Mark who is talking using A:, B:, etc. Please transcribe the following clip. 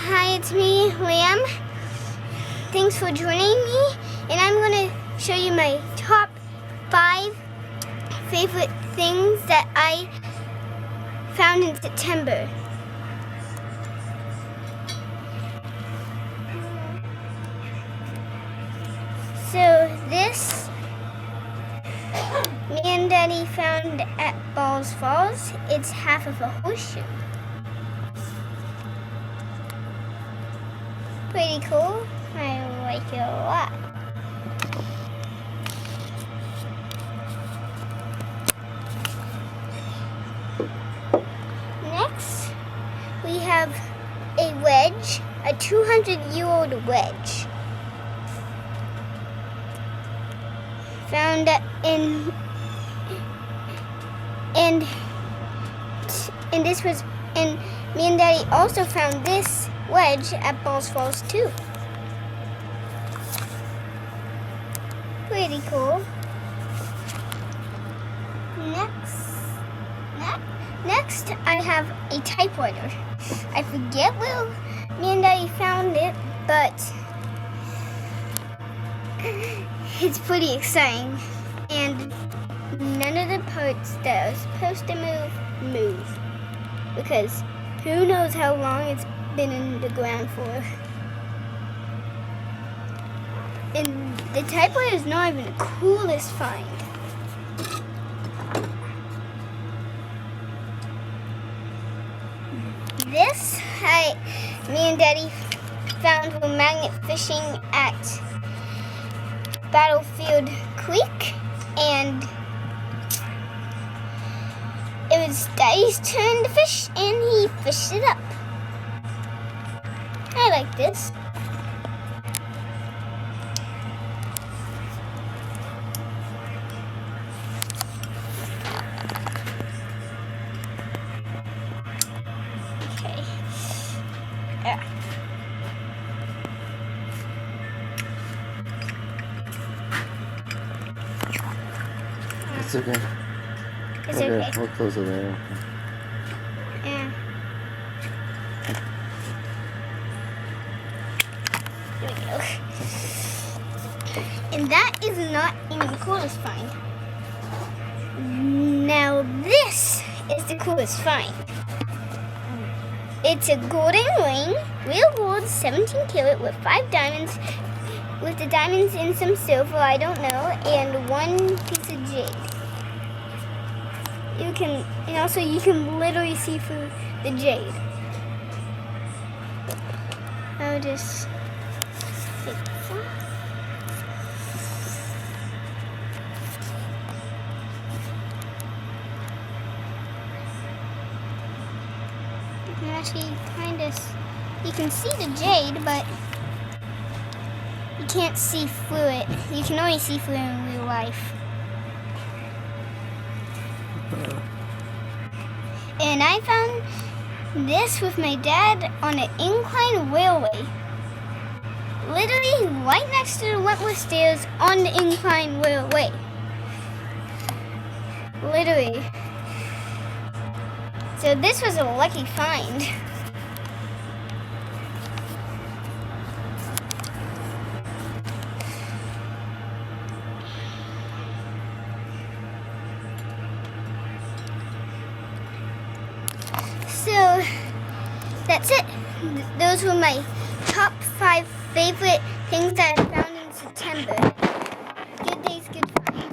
A: Hi, it's me, Liam. Thanks for joining me, and I'm going to show you my top 5 favorite things that I found in September. So this, me and Daddy found at Balls Falls. It's half of a horseshoe. Pretty cool. I like it a lot. Next, we have a wedge, a 200-year-old wedge. Found in, and this was, and me and Daddy also found this wedge at Balls Falls too. Pretty cool. Next, I have a typewriter. I forget where me and Daddy found it, but it's pretty exciting. And none of the parts that are supposed to move. Because who knows how long it's been in the ground for. And the typewriter is not even the coolest find. This, me and Daddy found when magnet fishing at Battlefield Creek, and it was Daddy's turn to fish, and he fished it up. I like this. Okay. Yeah.
B: It's okay.
A: It's okay.
B: We'll close it there.
A: Yeah. Here we go. And that is not even the coolest find. Now this is the coolest find. It's a golden ring, real gold, 17 karat with 5 diamonds, with the diamonds in some silver, I don't know, and 1 piece of jade. You can literally see through the jade. I'll just take some. You can actually you can see the jade, but you can't see through it. You can only see through it in real life. And I found this with my dad on an incline railway. Literally right next to the Wentworth stairs on the incline railway. Literally. So this was a lucky find. So that's it. Those were my top 5 favorite things that I found in September. Good days, good finds.